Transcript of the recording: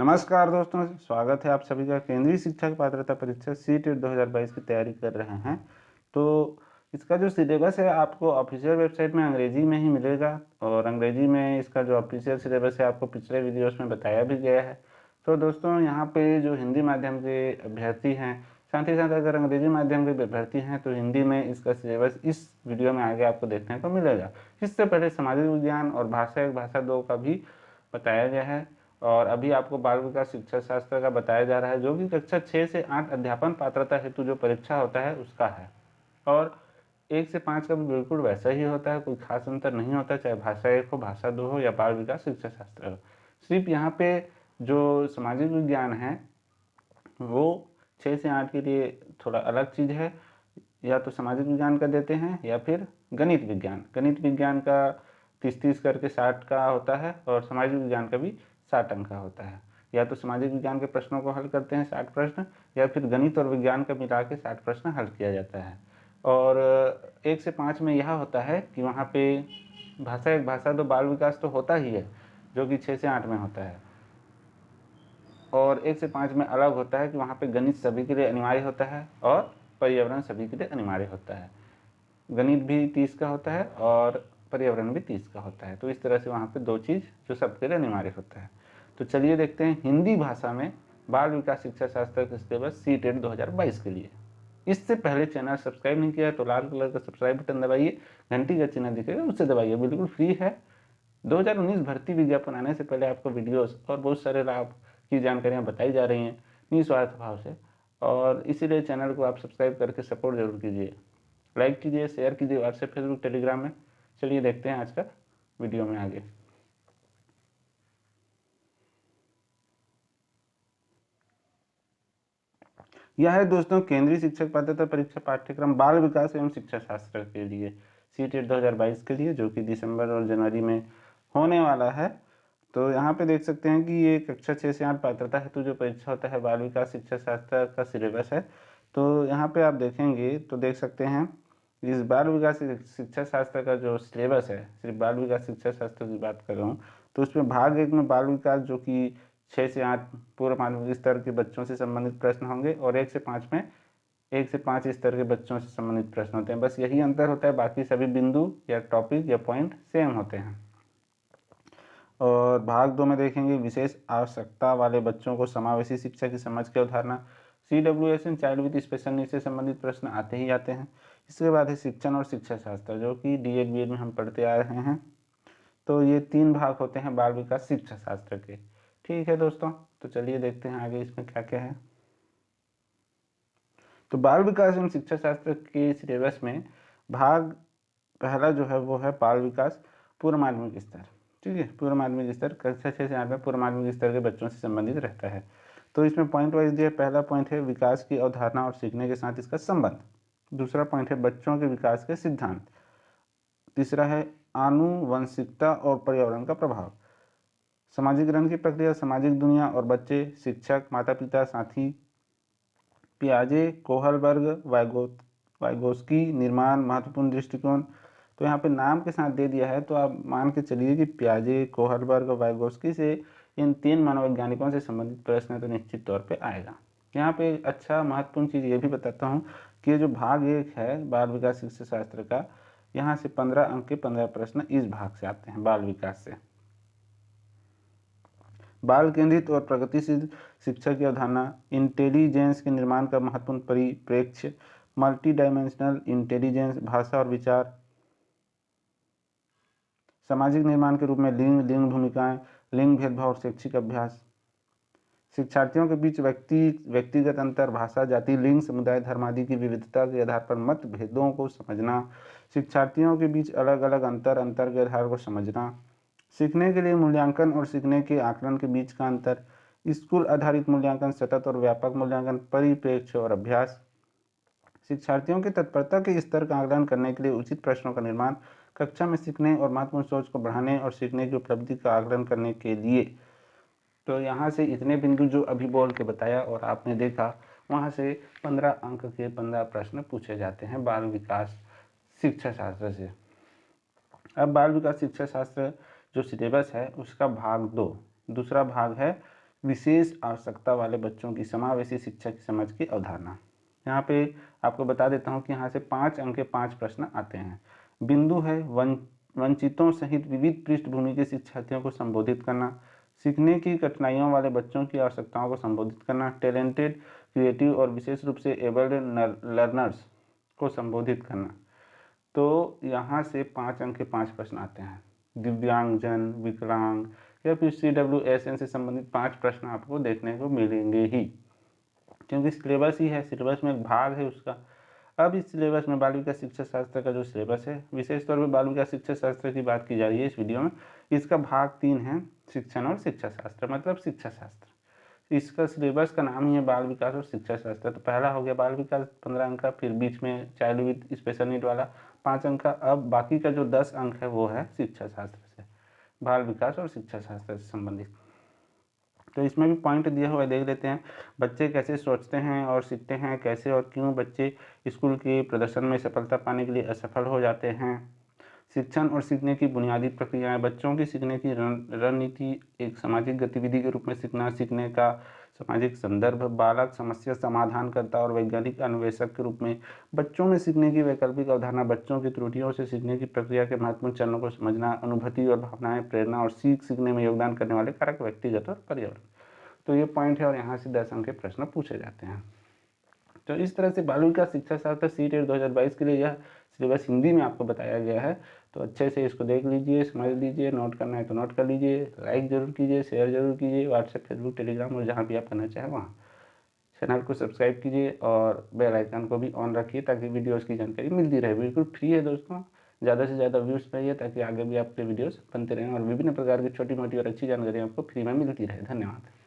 नमस्कार दोस्तों, स्वागत है आप सभी का। केंद्रीय शिक्षक पात्रता परीक्षा सीटेट 2022 की तैयारी कर रहे हैं तो इसका जो सिलेबस है आपको ऑफिशियल वेबसाइट में अंग्रेजी में ही मिलेगा और अंग्रेजी में इसका जो ऑफिशियल सिलेबस है आपको पिछले वीडियोस में बताया भी गया है। तो दोस्तों यहाँ पे जो हिंदी माध्यम के अभ्यर्थी हैं, साथ ही साथ अगर अंग्रेजी माध्यम के अभ्यर्थी हैं तो हिंदी में इसका सिलेबस इस वीडियो में आगे आपको देखने को मिलेगा। इससे पहले सामाजिक विज्ञान और भाषा 1 भाषा 2 का भी बताया गया है और अभी आपको बाल विकास शिक्षा शास्त्र का बताया जा रहा है, जो कि कक्षा 6 से 8 अध्यापन पात्रता हेतु जो परीक्षा होता है उसका है। और 1 से 5 का भी बिल्कुल वैसा ही होता है, कोई खास अंतर नहीं होता, चाहे भाषा 1 हो, भाषा 2 हो या बाल विकास शिक्षा शास्त्र हो। सिर्फ यहाँ पे जो सामाजिक विज्ञान है वो 6 से 8 के लिए थोड़ा अलग चीज़ है। या तो सामाजिक विज्ञान का देते हैं या फिर गणित विज्ञान का 30-30 करके 60 का होता है और सामाजिक विज्ञान का भी 60 अंक का होता है। या तो सामाजिक विज्ञान के प्रश्नों को हल करते हैं 60 प्रश्न, या फिर गणित और विज्ञान का मिला के 60 प्रश्न हल किया जाता है। और 1 से 5 में यह होता है कि वहाँ पे भाषा 1 भाषा 2 बाल विकास तो होता ही है, जो कि 6 से 8 में होता है। और 1 से 5 में अलग होता है कि वहाँ पे गणित सभी के लिए अनिवार्य होता है और पर्यावरण सभी के लिए अनिवार्य होता है। गणित भी 30 का होता है और पर्यावरण भी 30 का होता है। तो इस तरह से वहाँ पे 2 चीज़ जो सबके लिए अनिवार्य होता है। तो चलिए देखते हैं हिंदी भाषा में बाल विकास शिक्षा शास्त्र का सिलेबस सीटेट 2022 के लिए। इससे पहले चैनल सब्सक्राइब नहीं किया तो लाल कलर का सब्सक्राइब बटन दबाइए, घंटी का चिन्ह दिखेगा उससे दबाइए, बिल्कुल फ्री है। 2019 भर्ती विज्ञापन आने से पहले आपको वीडियोस और बहुत सारे लाभ की जानकारियाँ बताई जा रही हैं निस्वार्थ भाव से, और इसीलिए चैनल को आप सब्सक्राइब करके सपोर्ट जरूर कीजिए, लाइक कीजिए, शेयर कीजिए व्हाट्सएप, फेसबुक, टेलीग्राम में। चलिए देखते हैं आज का वीडियो में आगे। यह है दोस्तों केंद्रीय शिक्षक पात्रता परीक्षा पाठ्यक्रम बाल विकास एवं शिक्षा शास्त्र के लिए सीटेट 2022 के लिए, जो कि दिसंबर और जनवरी में होने वाला है। तो यहाँ पे देख सकते हैं कि ये कक्षा 6 से 8 पात्रता हेतु जो परीक्षा होता है बाल विकास शिक्षा शास्त्र का सिलेबस है। तो यहाँ पे आप देखेंगे तो देख सकते हैं इस बाल विकास शिक्षा शास्त्र का जो सिलेबस है, सिर्फ बाल विकास शिक्षा शास्त्र की बात कर रहा हूँ, तो उसमें भाग 1 में बाल विकास जो कि 6 से 8 पूर्व माध्यमिक स्तर के बच्चों से संबंधित प्रश्न होंगे और 1 से 5 में 1 से 5 स्तर के बच्चों से संबंधित प्रश्न होते हैं। बस यही अंतर होता है, बाकी सभी बिंदु या टॉपिक या पॉइंट सेम होते हैं। और भाग 2 में देखेंगे विशेष आवश्यकता वाले बच्चों को समावेशी शिक्षा की समझ की अवधारणा, CWS and child with special needs से संबंधित प्रश्न आते ही आते हैं। इसके बाद है शिक्षण और शिक्षा शास्त्र, जो कि DED BED में हम पढ़ते आ रहे हैं। तो ये 3 भाग होते हैं बाल विकास शिक्षा शास्त्र के। ठीक है दोस्तों, तो चलिए देखते हैं आगे इसमें क्या क्या है। तो बाल विकास एवं शिक्षा शास्त्र के सिलेबस में भाग पहला जो है वो है बाल विकास पूर्व माध्यमिक स्तर। ठीक है, पूर्व माध्यमिक स्तर कक्षा 6 से 8 में पूर्व माध्यमिक स्तर के बच्चों से संबंधित रहता है। तो इसमें पॉइंट वाइज दिया, पहला पॉइंट है विकास की अवधारणा और सीखने के साथ इसका संबंध। दूसरा पॉइंट है बच्चों के विकास के सिद्धांत। तीसरा है आनुवंशिकता और पर्यावरण का प्रभाव। सामाजिक रंग की प्रक्रिया, सामाजिक दुनिया और बच्चे, शिक्षक, माता पिता, साथी, पियाजे, कोहलबर्ग, वाइगोस्की, निर्माण, महत्वपूर्ण दृष्टिकोण। तो यहाँ पे नाम के साथ दे दिया है, तो आप मान के चलिए कि पियाजे, कोहलबर्ग और वाइगोस्की से इन 3 मनोवैज्ञानिकों से संबंधित प्रश्न तो निश्चित तौर पे आएगा। यहाँ पे अच्छा महत्वपूर्ण चीज़ ये भी बताता हूँ कि ये जो भाग 1 है बाल विकास शिक्षा शास्त्र का, यहाँ से 15 अंक के 15 प्रश्न इस भाग से आते हैं, बाल विकास से। बाल केंद्रित और प्रगतिशील शिक्षा की अवधारणा, इंटेलिजेंस के निर्माण का महत्वपूर्ण परिप्रेक्ष्य, मल्टी डायमेंशनल इंटेलिजेंस, भाषा और विचार, सामाजिक निर्माण के रूप में लिंग भूमिकाएं, लिंग भेदभाव और शैक्षिक अभ्यास, शिक्षार्थियों के बीच व्यक्तिगत अंतर, भाषा, जाति, लिंग, समुदाय, धर्म आदि की विविधता के आधार पर मतभेदों को समझना, शिक्षार्थियों के बीच अलग अलग अंतर के आधार को समझना, सीखने के लिए मूल्यांकन और सीखने के आकलन के बीच का अंतर, स्कूल आधारित मूल्यांकन, सतत और व्यापक मूल्यांकन, परिप्रेक्ष्य और अभ्यास, शिक्षार्थियों की तत्परता के स्तर का आकलन करने के लिए उचित प्रश्नों का निर्माण, कक्षा में सीखने और महत्वपूर्ण सोच को बढ़ाने और सीखने की उपलब्धि का आकलन करने के लिए। तो यहाँ से इतने बिंदु जो अभी बोल के बताया और आपने देखा, वहाँ से 15 अंक के 15 प्रश्न पूछे जाते हैं बाल विकास शिक्षा शास्त्र से। अब बाल विकास शिक्षा शास्त्र जो सिलेबस है उसका भाग 2, दूसरा भाग है विशेष आवश्यकता वाले बच्चों की समावेशी शिक्षा की समझ की अवधारणा। यहाँ पे आपको बता देता हूँ कि यहाँ से 5 अंक के 5 प्रश्न आते हैं। बिंदु है वंचितों सहित विविध पृष्ठभूमि के शिक्षार्थियों को संबोधित करना, सीखने की कठिनाइयों वाले बच्चों की आवश्यकताओं को संबोधित करना, टैलेंटेड, क्रिएटिव और विशेष रूप से एबल्ड लर्नर्स को संबोधित करना। तो यहाँ से 5 अंक के 5 प्रश्न आते हैं। दिव्यांगजन, विकलांग या फिर CWSN से संबंधित 5 प्रश्न आपको देखने को मिलेंगे ही, क्योंकि सिलेबस ही है, सिलेबस में एक भाग है उसका। अब इस सिलेबस में बाल विकास शिक्षा शास्त्र का जो सिलेबस है, विशेष तौर पर बाल विकास शिक्षा शास्त्र की बात की जा रही है इस वीडियो में। इसका भाग 3 है, शिक्षण और शिक्षा शास्त्र, मतलब शिक्षा शास्त्र। इसका सिलेबस का नाम ही है बाल विकास और शिक्षा शास्त्र। तो पहला हो गया बाल विकास 15 अंक का, फिर बीच में चाइल्ड विद स्पेशल नीड वाला 5 अंक का। अब बाकी का जो 10 अंक है वो है शिक्षा शास्त्र से, बाल विकास और शिक्षा शास्त्र से संबंधित। तो इसमें भी पॉइंट दिया हुआ है, देख लेते हैं। बच्चे कैसे सोचते हैं और सीखते हैं, कैसे और क्यों बच्चे स्कूल के प्रदर्शन में सफलता पाने के लिए असफल हो जाते हैं। शिक्षण और सीखने की बुनियादी प्रक्रियाएं, बच्चों की सीखने की रणनीति, एक सामाजिक गतिविधि के रूप में सीखना, सीखने का सामाजिक संदर्भ, बालक समस्या समाधानकर्ता और वैज्ञानिक अन्वेषक के रूप में, बच्चों में सीखने की वैकल्पिक अवधारणा, बच्चों की त्रुटियों से सीखने की प्रक्रिया के महत्वपूर्ण चरणों को समझना, अनुभूति और भावनाएं, प्रेरणा और सीखने में योगदान करने वाले कारक, व्यक्तिगत और पर्यावरण। तो ये पॉइंट है और यहाँ से 10 अंक के प्रश्न पूछे जाते हैं। तो इस तरह से बाल विकास शिक्षा शास्त्र CTET 2022 के लिए यह सिलेबस हिंदी में आपको बताया गया है। तो अच्छे से इसको देख लीजिए, समझ लीजिए, नोट करना है तो नोट कर लीजिए, लाइक जरूर कीजिए, शेयर जरूर कीजिए, व्हाट्सएप, फेसबुक, टेलीग्राम और जहाँ भी आप करना चाहें वहाँ। चैनल को सब्सक्राइब कीजिए और बेल आइकन को भी ऑन रखिए ताकि वीडियोज़ की जानकारी मिलती रहे। बिल्कुल फ्री है दोस्तों, ज़्यादा से ज़्यादा व्यूज़ पाइए ताकि आगे भी आपके वीडियोज़ बनते रहें और विभिन्न प्रकार की छोटी मोटी और अच्छी जानकारी आपको फ्री में मिलती रहे। धन्यवाद।